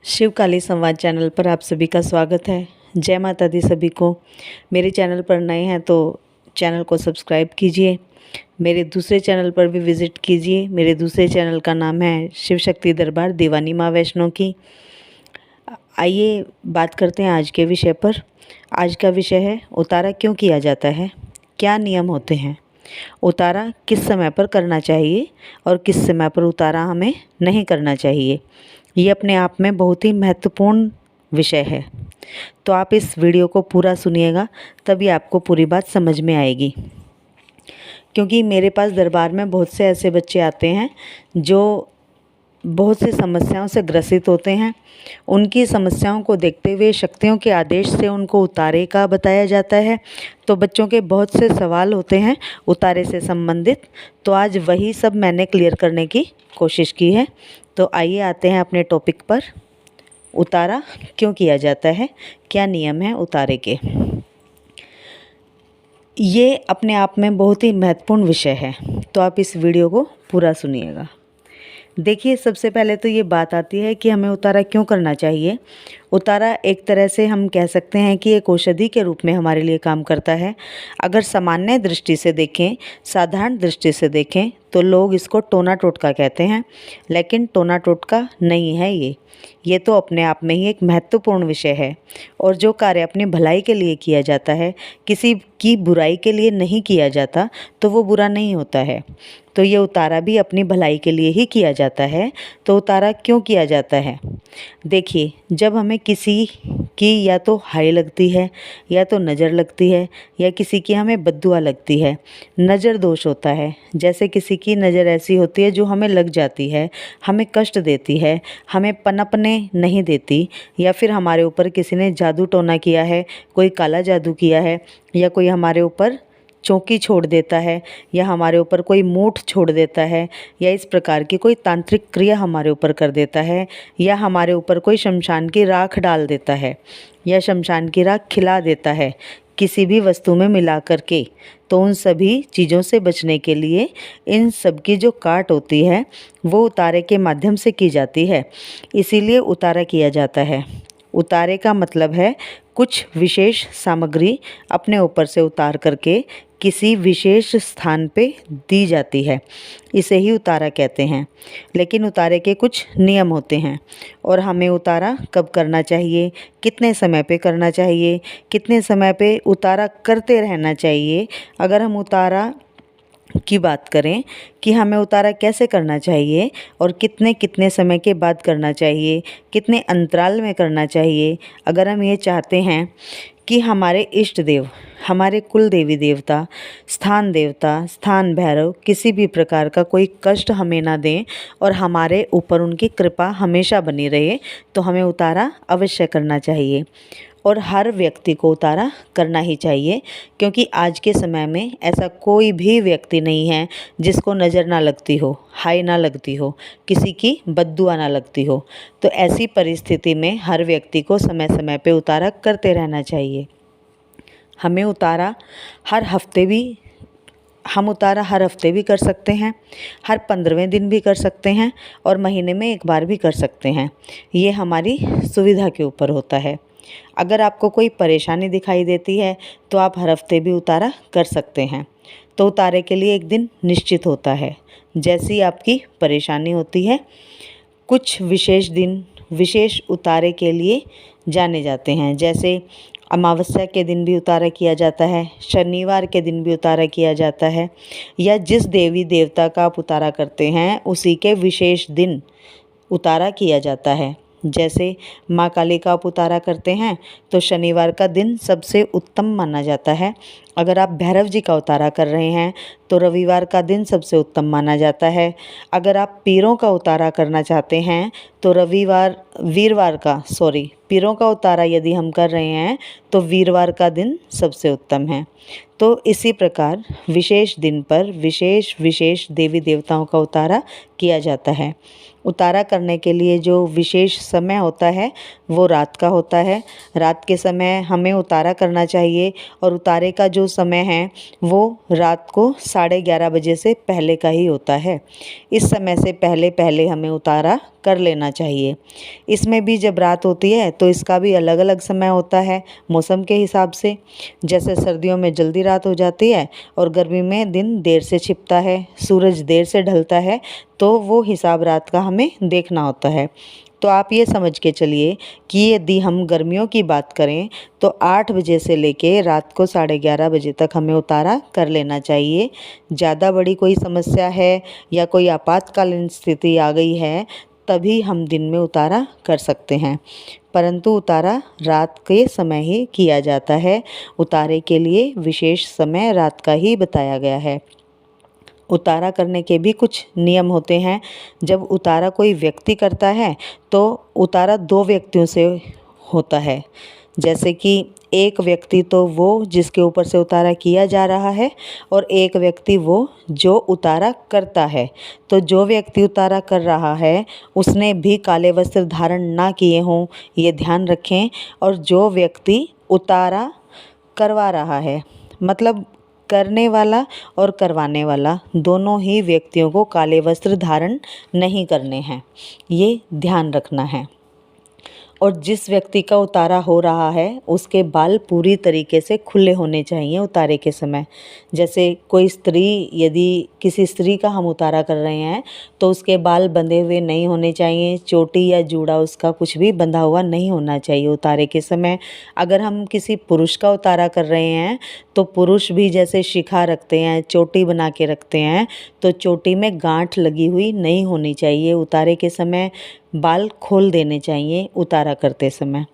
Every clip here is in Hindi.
शिवकाली संवाद चैनल पर आप सभी का स्वागत है। जय माता दी सभी को। मेरे चैनल पर नए हैं तो चैनल को सब्सक्राइब कीजिए। मेरे दूसरे चैनल पर भी विज़िट कीजिए। मेरे दूसरे चैनल का नाम है शिव शक्ति दरबार दीवानी माँ वैष्णो की। आइए बात करते हैं आज के विषय पर। आज का विषय है उतारा क्यों किया जाता है, क्या नियम होते हैं, उतारा किस समय पर करना चाहिए और किस समय पर उतारा हमें नहीं करना चाहिए। ये अपने आप में बहुत ही महत्वपूर्ण विषय है, तो आप इस वीडियो को पूरा सुनिएगा, तभी आपको पूरी बात समझ में आएगी। क्योंकि मेरे पास दरबार में बहुत से ऐसे बच्चे आते हैं जो बहुत सी समस्याओं से ग्रसित होते हैं। उनकी समस्याओं को देखते हुए शक्तियों के आदेश से उनको उतारे का बताया जाता है। तो बच्चों के बहुत से सवाल होते हैं उतारे से संबंधित, तो आज वही सब मैंने क्लियर करने की कोशिश की है। तो आइए आते हैं अपने टॉपिक पर। उतारा क्यों किया जाता है, क्या नियम है उतारे के। ये अपने आप में बहुत ही महत्वपूर्ण विषय है, तो आप इस वीडियो को पूरा सुनिएगा। देखिए, सबसे पहले तो ये बात आती है कि हमें उतारा क्यों करना चाहिए। उतारा एक तरह से हम कह सकते हैं कि एक औषधि के रूप में हमारे लिए काम करता है। अगर सामान्य दृष्टि से देखें, साधारण दृष्टि से देखें तो लोग इसको टोना टोटका कहते हैं, लेकिन टोना टोटका नहीं है ये तो अपने आप में ही एक महत्वपूर्ण विषय है। और जो कार्य अपनी भलाई के लिए किया जाता है, किसी की बुराई के लिए नहीं किया जाता, तो वो बुरा नहीं होता है। तो ये उतारा भी अपनी भलाई के लिए ही किया जाता है। तो उतारा क्यों किया जाता है? देखिए, जब हमें किसी की या तो हाय लगती है, या तो नज़र लगती है, या किसी की हमें बद्दुआ लगती है, नज़र दोष होता है। जैसे किसी की नज़र ऐसी होती है जो हमें लग जाती है, हमें कष्ट देती है, हमें पनपने नहीं देती, या फिर हमारे ऊपर किसी ने जादू टोना किया है, कोई काला जादू किया है, या कोई हमारे ऊपर चौकी छोड़ देता है, या हमारे ऊपर कोई मूठ छोड़ देता है, या इस प्रकार की कोई तांत्रिक क्रिया हमारे ऊपर कर देता है, या हमारे ऊपर कोई शमशान की राख डाल देता है, या शमशान की राख खिला देता है किसी भी वस्तु में मिला करके, तो उन सभी चीज़ों से बचने के लिए इन सब की जो काट होती है वो उतारे के माध्यम से की जाती है। इसीलिए उतारा किया जाता है। उतारे का मतलब है कुछ विशेष सामग्री अपने ऊपर से उतार करके किसी विशेष स्थान पे दी जाती है, इसे ही उतारा कहते हैं। लेकिन उतारे के कुछ नियम होते हैं, और हमें उतारा कब करना चाहिए, कितने समय पे करना चाहिए, कितने समय पे उतारा करते रहना चाहिए। अगर हम उतारा की बात करें कि हमें उतारा कैसे करना चाहिए और कितने कितने समय के बाद करना चाहिए, कितने अंतराल में करना चाहिए। अगर हम ये चाहते हैं कि हमारे इष्ट देव, हमारे कुल देवी देवता, स्थान भैरव किसी भी प्रकार का कोई कष्ट हमें ना दें और हमारे ऊपर उनकी कृपा हमेशा बनी रहे, तो हमें उतारा अवश्य करना चाहिए। और हर व्यक्ति को उतारा करना ही चाहिए, क्योंकि आज के समय में ऐसा कोई भी व्यक्ति नहीं है जिसको नज़र ना लगती हो, हाय ना लगती हो, किसी की बद्दुआ ना लगती हो। तो ऐसी परिस्थिति में हर व्यक्ति को समय समय पे उतारा करते रहना चाहिए। हमें उतारा हर हफ्ते भी कर सकते हैं, हर 15वें दिन भी कर सकते हैं, और महीने में एक बार भी कर सकते हैं। ये हमारी सुविधा के ऊपर होता है। अगर आपको कोई परेशानी दिखाई देती है तो आप हर हफ्ते भी उतारा कर सकते हैं। तो उतारे के लिए एक दिन निश्चित होता है। जैसी आपकी परेशानी होती है, कुछ विशेष दिन विशेष उतारे के लिए जाने जाते हैं। जैसे अमावस्या के दिन भी उतारा किया जाता है, शनिवार के दिन भी उतारा किया जाता है, या जिस देवी देवता का आप उतारा करते हैं उसी के विशेष दिन उतारा किया जाता है। जैसे माँ काली का आप उतारा करते हैं तो शनिवार का दिन सबसे उत्तम माना जाता है। अगर आप भैरव जी का उतारा कर रहे हैं तो रविवार का दिन सबसे उत्तम माना जाता है। अगर आप पीरों का उतारा करना चाहते हैं तो पीरों का उतारा यदि हम कर रहे हैं तो वीरवार का दिन सबसे उत्तम है। तो इसी प्रकार विशेष दिन पर विशेष देवी देवताओं का उतारा किया जाता है। उतारा करने के लिए जो विशेष समय होता है वो रात का होता है। रात के समय हमें उतारा करना चाहिए, और उतारे का जो समय है वो रात को 11:30 बजे से पहले का ही होता है। इस समय से पहले हमें उतारा कर लेना चाहिए। इसमें भी जब रात होती है तो इसका भी अलग अलग समय होता है मौसम के हिसाब से। जैसे सर्दियों में जल्दी रात हो जाती है और गर्मी में दिन देर से छिपता है, सूरज देर से ढलता है, तो वो हिसाब रात का हमें देखना होता है। तो आप ये समझ के चलिए कि यदि हम गर्मियों की बात करें तो 8 बजे से लेके रात को 11:30 बजे तक हमें उतारा कर लेना चाहिए। ज़्यादा बड़ी कोई समस्या है या कोई आपातकालीन स्थिति आ गई है तभी हम दिन में उतारा कर सकते हैं, परंतु उतारा रात के समय ही किया जाता है। उतारे के लिए विशेष समय रात का ही बताया गया है। उतारा करने के भी कुछ नियम होते हैं। जब उतारा कोई व्यक्ति करता है तो उतारा 2 व्यक्तियों से होता है। जैसे कि एक व्यक्ति तो वो जिसके ऊपर से उतारा किया जा रहा है और एक व्यक्ति वो जो उतारा करता है। तो जो व्यक्ति उतारा कर रहा है उसने भी काले वस्त्र धारण ना किए हों, ये ध्यान रखें। और जो व्यक्ति उतारा करवा रहा है, मतलब करने वाला और करवाने वाला दोनों ही व्यक्तियों को काले वस्त्र धारण नहीं करने हैं, ये ध्यान रखना है। और जिस व्यक्ति का उतारा हो रहा है उसके बाल पूरी तरीके से खुले होने चाहिए उतारे के समय। जैसे कोई स्त्री, यदि किसी स्त्री का हम उतारा कर रहे हैं तो उसके बाल बंधे हुए नहीं होने चाहिए, चोटी या जूड़ा उसका कुछ भी बंधा हुआ नहीं होना चाहिए उतारे के समय। अगर हम किसी पुरुष का उतारा कर रहे हैं तो पुरुष भी जैसे शिखा रखते हैं, चोटी बना के रखते हैं, तो चोटी में गांठ लगी हुई नहीं होनी चाहिए उतारे के समय। बाल खोल देने चाहिए उतारा करते समय।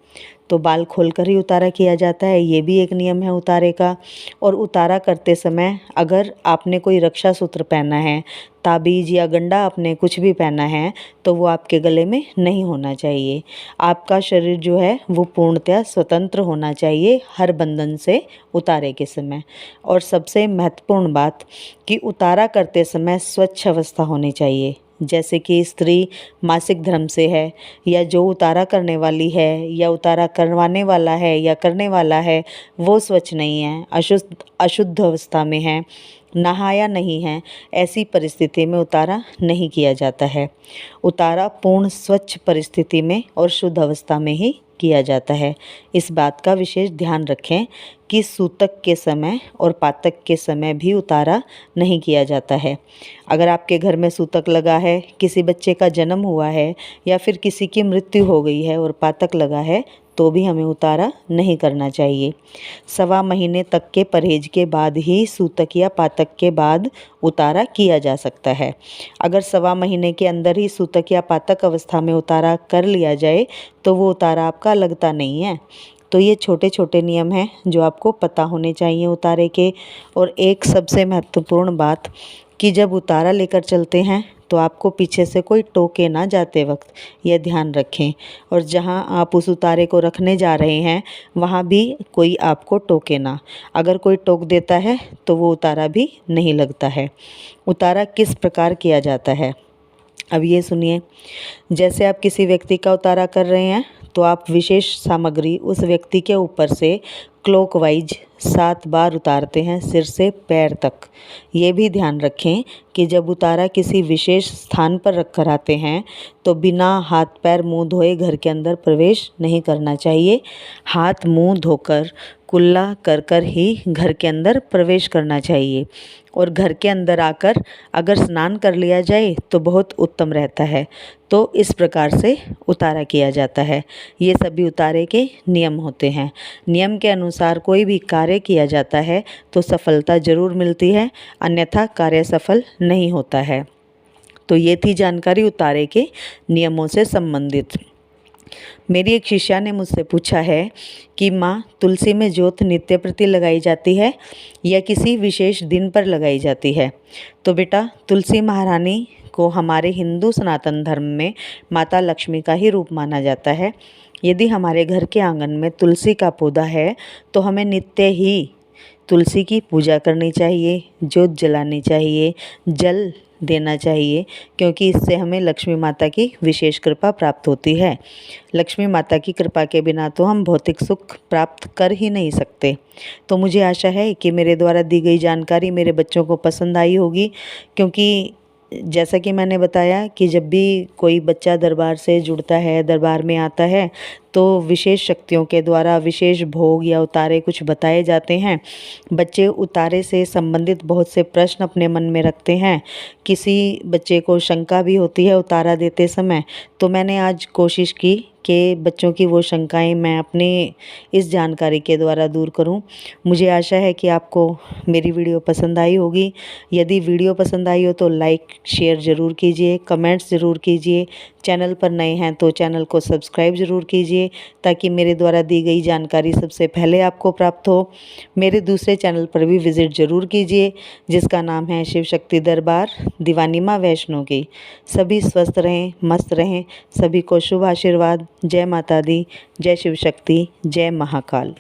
तो बाल खोलकर ही उतारा किया जाता है, ये भी एक नियम है उतारे का। और उतारा करते समय अगर आपने कोई रक्षा सूत्र पहना है, ताबीज़ या गंडा आपने कुछ भी पहना है, तो वो आपके गले में नहीं होना चाहिए। आपका शरीर जो है वो पूर्णतः स्वतंत्र होना चाहिए हर बंधन से उतारे के समय। और सबसे महत्वपूर्ण बात कि उतारा करते समय स्वच्छ अवस्था होनी चाहिए। जैसे कि स्त्री मासिक धर्म से है या जो उतारा करने वाली है या उतारा करवाने वाला है या करने वाला है वो स्वच्छ नहीं है, अशुद्ध अवस्था में है, नहाया नहीं है, ऐसी परिस्थिति में उतारा नहीं किया जाता है। उतारा पूर्ण स्वच्छ परिस्थिति में और शुद्ध अवस्था में ही किया जाता है। इस बात का विशेष ध्यान रखें कि सूतक के समय और पातक के समय भी उतारा नहीं किया जाता है। अगर आपके घर में सूतक लगा है, किसी बच्चे का जन्म हुआ है या फिर किसी की मृत्यु हो गई है और पातक लगा है तो भी हमें उतारा नहीं करना चाहिए। 1.25 महीने तक के परहेज के बाद ही सूतक या पातक के बाद उतारा किया जा सकता है। अगर 1.25 महीने के अंदर ही सूतक या पातक अवस्था में उतारा कर लिया जाए तो वो उतारा आपका लगता नहीं है। तो ये छोटे छोटे नियम हैं जो आपको पता होने चाहिए उतारे के। और एक सबसे महत्वपूर्ण बात कि जब उतारा लेकर चलते हैं तो आपको पीछे से कोई टोके ना जाते वक्त, यह ध्यान रखें। और जहां आप उस उतारे को रखने जा रहे हैं वहां भी कोई आपको टोके ना। अगर कोई टोक देता है तो वो उतारा भी नहीं लगता है। उतारा किस प्रकार किया जाता है अब ये सुनिए। जैसे आप किसी व्यक्ति का उतारा कर रहे हैं तो आप विशेष सामग्री उस व्यक्ति के ऊपर से क्लॉकवाइज 7 बार उतारते हैं सिर से पैर तक। ये भी ध्यान रखें कि जब उतारा किसी विशेष स्थान पर रख कर आते हैं तो बिना हाथ पैर मुंह धोए घर के अंदर प्रवेश नहीं करना चाहिए। हाथ मुंह धोकर कुल्ला कर कर ही घर के अंदर प्रवेश करना चाहिए। और घर के अंदर आकर अगर स्नान कर लिया जाए तो बहुत उत्तम रहता है। तो इस प्रकार से उतारा किया जाता है। ये सभी उतारे के नियम होते हैं। नियम के अनुसार कोई भी कार्य किया जाता है तो सफलता जरूर मिलती है, अन्यथा कार्य सफल नहीं होता है। तो ये थी जानकारी उतारे के नियमों से संबंधित। मेरी एक शिष्या ने मुझसे पूछा है कि माँ, तुलसी में ज्योत नित्य प्रति लगाई जाती है या किसी विशेष दिन पर लगाई जाती है? तो बेटा, तुलसी महारानी को हमारे हिंदू सनातन धर्म में माता लक्ष्मी का ही रूप माना जाता है। यदि हमारे घर के आंगन में तुलसी का पौधा है तो हमें नित्य ही तुलसी की पूजा करनी चाहिए, ज्योत जलानी चाहिए, जल देना चाहिए, क्योंकि इससे हमें लक्ष्मी माता की विशेष कृपा प्राप्त होती है। लक्ष्मी माता की कृपा के बिना तो हम भौतिक सुख प्राप्त कर ही नहीं सकते। तो मुझे आशा है कि मेरे द्वारा दी गई जानकारी मेरे बच्चों को पसंद आई होगी, क्योंकि जैसा कि मैंने बताया कि जब भी कोई बच्चा दरबार से जुड़ता है, दरबार में आता है, तो विशेष शक्तियों के द्वारा विशेष भोग या उतारे कुछ बताए जाते हैं। बच्चे उतारे से संबंधित बहुत से प्रश्न अपने मन में रखते हैं। किसी बच्चे को शंका भी होती है उतारा देते समय, तो मैंने आज कोशिश की कि बच्चों की वो शंकाएं मैं अपने इस जानकारी के द्वारा दूर करूं। मुझे आशा है कि आपको मेरी वीडियो पसंद आई होगी। यदि वीडियो पसंद आई हो तो लाइक शेयर ज़रूर कीजिए, कमेंट्स ज़रूर कीजिए। चैनल पर नए हैं तो चैनल को सब्सक्राइब ज़रूर कीजिए ताकि मेरे द्वारा दी गई जानकारी सबसे पहले आपको प्राप्त हो। मेरे दूसरे चैनल पर भी विज़िट ज़रूर कीजिए जिसका नाम है शिव शक्ति दरबार दीवानी माँ वैष्णो की। सभी स्वस्थ रहें, मस्त रहें। सभी को शुभ आशीर्वाद। जय माता दी, जय शिव शक्ति, जय महाकाल।